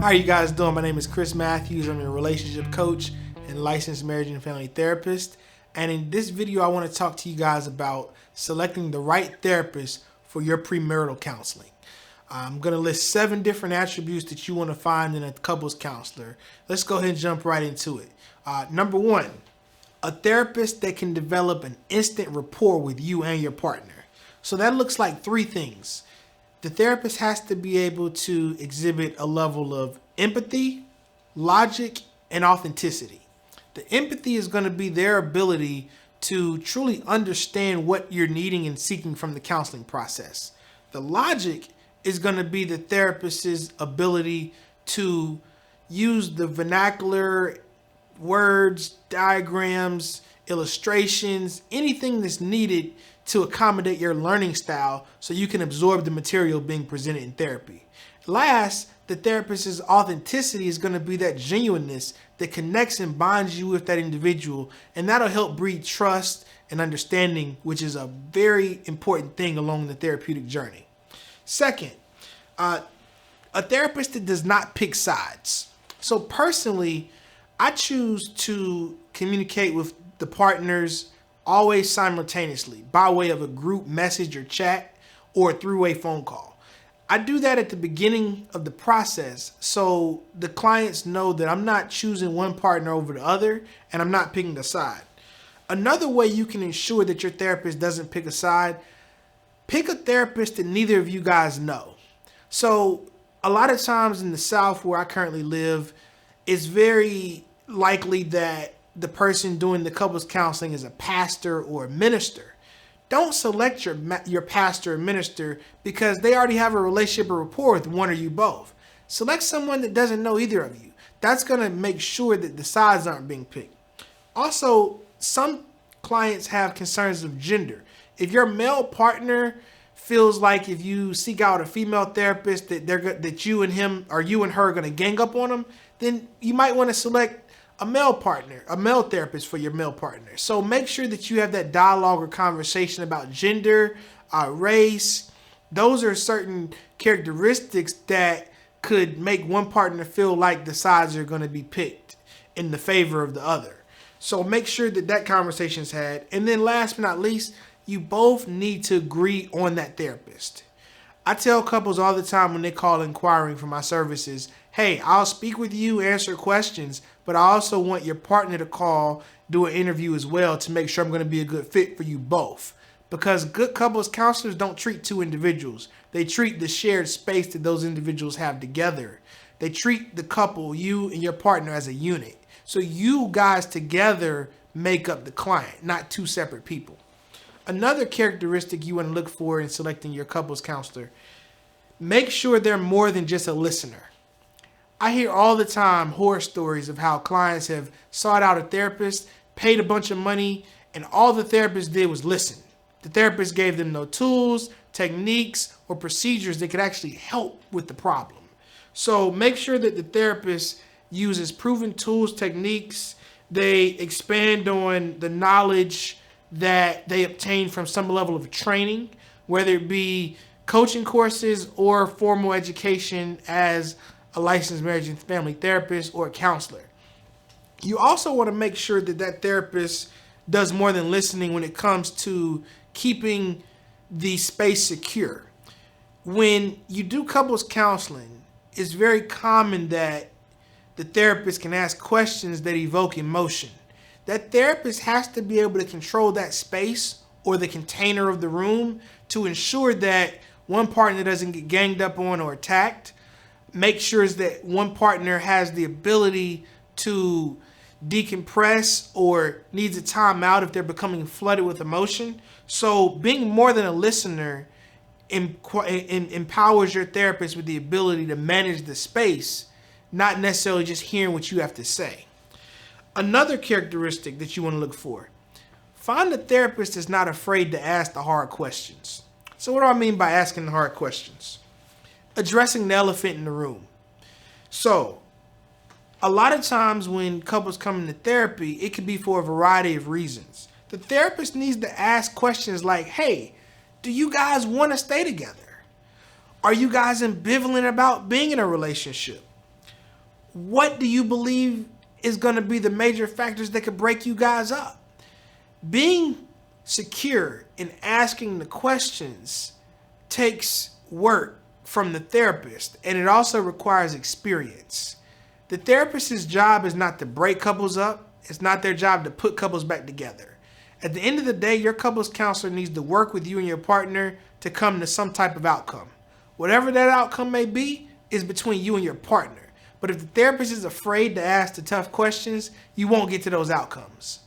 How are you guys doing? My name is Chris Matthews. I'm your relationship coach and licensed marriage and family therapist. And in this video, I want to talk to you guys about selecting the right therapist for your premarital counseling. I'm going to list 7 different attributes that you want to find in a couples counselor. Let's go ahead and jump right into it. Number 1, a therapist that can develop an instant rapport with you and your partner. So that looks like 3 things. The therapist has to be able to exhibit a level of empathy, logic, and authenticity. The empathy is going to be their ability to truly understand what you're needing and seeking from the counseling process. The logic is going to be the therapist's ability to use the vernacular, words, diagrams, illustrations, anything that's needed to accommodate your learning style so you can absorb the material being presented in therapy. Last, the therapist's authenticity is going to be that genuineness that connects and binds you with that individual, and that'll help breed trust and understanding, which is a very important thing along the therapeutic journey. Second, a therapist that does not pick sides. So personally, I choose to communicate with the partners always simultaneously by way of a group message or chat or a three-way phone call. I do that at the beginning of the process so the clients know that I'm not choosing one partner over the other and I'm not picking a side. Another way you can ensure that your therapist doesn't pick a side, pick a therapist that neither of you guys know. So a lot of times in the South where I currently live, it's very likely that the person doing the couples counseling is a pastor or a minister. Don't select your pastor or minister because they already have a relationship or rapport with one or you both. Select someone that doesn't know either of you. That's going to make sure that the sides aren't being picked. Also, some clients have concerns of gender. If your male partner feels like if you seek out a female therapist that you and him or you and her are going to gang up on them, then you might want to select a male partner, a male therapist for your male partner. So make sure that you have that dialogue or conversation about gender, race. Those are certain characteristics that could make one partner feel like the sides are going to be picked in the favor of the other. So make sure that that conversation is had. And then last but not least, you both need to agree on that therapist. I tell couples all the time when they call inquiring for my services, hey, I'll speak with you, answer questions, but I also want your partner to call, do an interview as well to make sure I'm going to be a good fit for you both. Because good couples counselors don't treat 2 individuals. They treat the shared space that those individuals have together. They treat the couple, you and your partner, as a unit. So you guys together make up the client, not 2 separate people. Another characteristic you want to look for in selecting your couples counselor, make sure they're more than just a listener. I hear all the time horror stories of how clients have sought out a therapist, paid a bunch of money, and all the therapist did was listen. The therapist gave them no tools, techniques, or procedures that could actually help with the problem. So make sure that the therapist uses proven tools, techniques. They expand on the knowledge that they obtain from some level of training, whether it be coaching courses or formal education as a licensed marriage and family therapist or a counselor. You also want to make sure that that therapist does more than listening when it comes to keeping the space secure. When you do couples counseling, it's very common that the therapist can ask questions that evoke emotion. That therapist has to be able to control that space or the container of the room to ensure that one partner doesn't get ganged up on or attacked. Make sure that one partner has the ability to decompress or needs a timeout if they're becoming flooded with emotion. So being more than a listener empowers your therapist with the ability to manage the space, not necessarily just hearing what you have to say. Another characteristic that you want to look for, find a therapist that's not afraid to ask the hard questions. So what do I mean by asking the hard questions? Addressing the elephant in the room. So a lot of times when couples come into therapy, it could be for a variety of reasons. The therapist needs to ask questions like, hey, do you guys want to stay together? Are you guys ambivalent about being in a relationship? what do you believe is going to be the major factors that could break you guys up? Being secure in asking the questions takes work from the therapist, and it also requires experience. The therapist's job is not to break couples up. It's not their job to put couples back together. At the end of the day, your couples counselor needs to work with you and your partner to come to some type of outcome. Whatever that outcome may be is between you and your partner. But if the therapist is afraid to ask the tough questions, you won't get to those outcomes.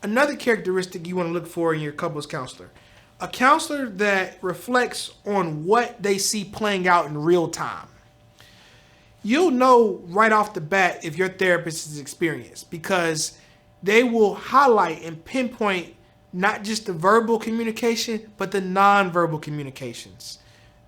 Another characteristic you want to look for in your couples counselor: a counselor that reflects on what they see playing out in real time. You'll know right off the bat if your therapist is experienced, because they will highlight and pinpoint not just the verbal communication, but the nonverbal communications.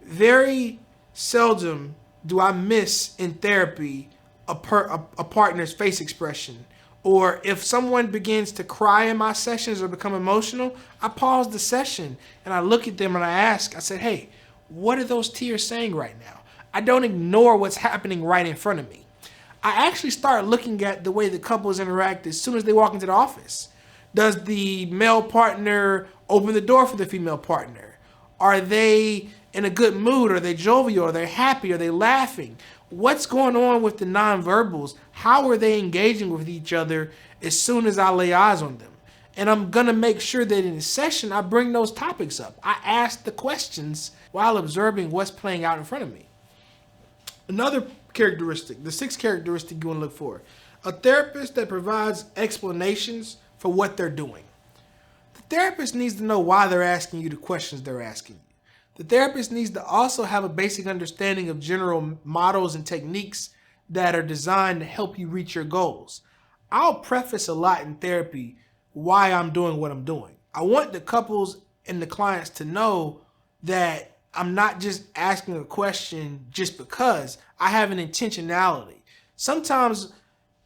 Very seldom do I miss in therapy a partner's face expression. Or if someone begins to cry in my sessions or become emotional, I pause the session and I look at them and I say, hey, what are those tears saying right now? I don't ignore what's happening right in front of me. I actually start looking at the way the couples interact as soon as they walk into the office. Does the male partner open the door for the female partner? Are they in a good mood? Are they jovial? Are they happy? Are they laughing? What's going on with the nonverbals? How are they engaging with each other as soon as I lay eyes on them? And I'm going to make sure that in the session, I bring those topics up. I ask the questions while observing what's playing out in front of me. Another characteristic, the sixth characteristic you want to look for: a therapist that provides explanations for what they're doing. The therapist needs to know why they're asking you the questions they're asking you. The therapist needs to also have a basic understanding of general models and techniques that are designed to help you reach your goals. I'll preface a lot in therapy why I'm doing what I'm doing. I want the couples and the clients to know that I'm not just asking a question just because. I have an intentionality. Sometimes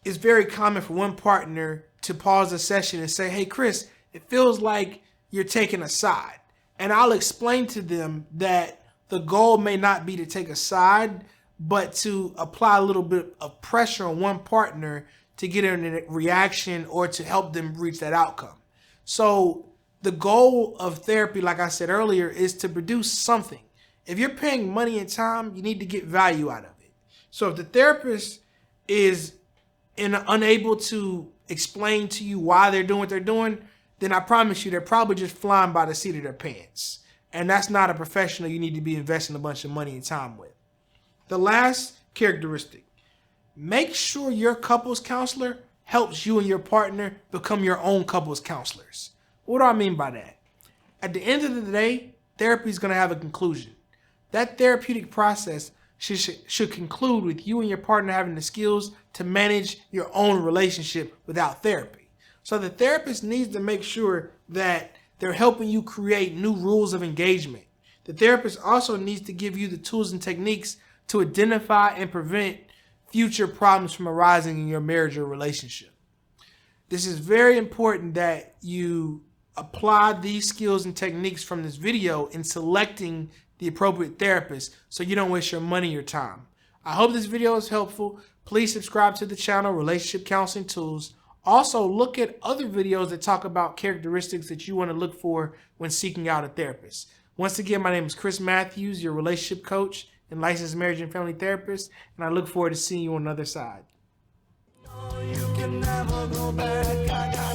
it's very common for one partner to pause a session and say, hey, Chris, it feels like you're taking a side. And I'll explain to them that the goal may not be to take a side, but to apply a little bit of pressure on one partner to get a reaction or to help them reach that outcome. So the goal of therapy, like I said earlier, is to produce something. If you're paying money and time, you need to get value out of it. So if the therapist is unable to explain to you why they're doing what they're doing, then I promise you they're probably just flying by the seat of their pants. And that's not a professional you need to be investing a bunch of money and time with. The last characteristic: make sure your couples counselor helps you and your partner become your own couples counselors. What do I mean by that? At the end of the day, therapy is going to have a conclusion. That therapeutic process should conclude with you and your partner having the skills to manage your own relationship without therapy. So the therapist needs to make sure that they're helping you create new rules of engagement. The therapist also needs to give you the tools and techniques to identify and prevent future problems from arising in your marriage or relationship. This is very important that you apply these skills and techniques from this video in selecting the appropriate therapist so you don't waste your money or time. I hope this video is helpful. Please subscribe to the channel, Relationship Counseling Tools. Also, look at other videos that talk about characteristics that you want to look for when seeking out a therapist. Once again, my name is Chris Matthews, your relationship coach and licensed marriage and family therapist, and I look forward to seeing you on the other side. No, you can never go back.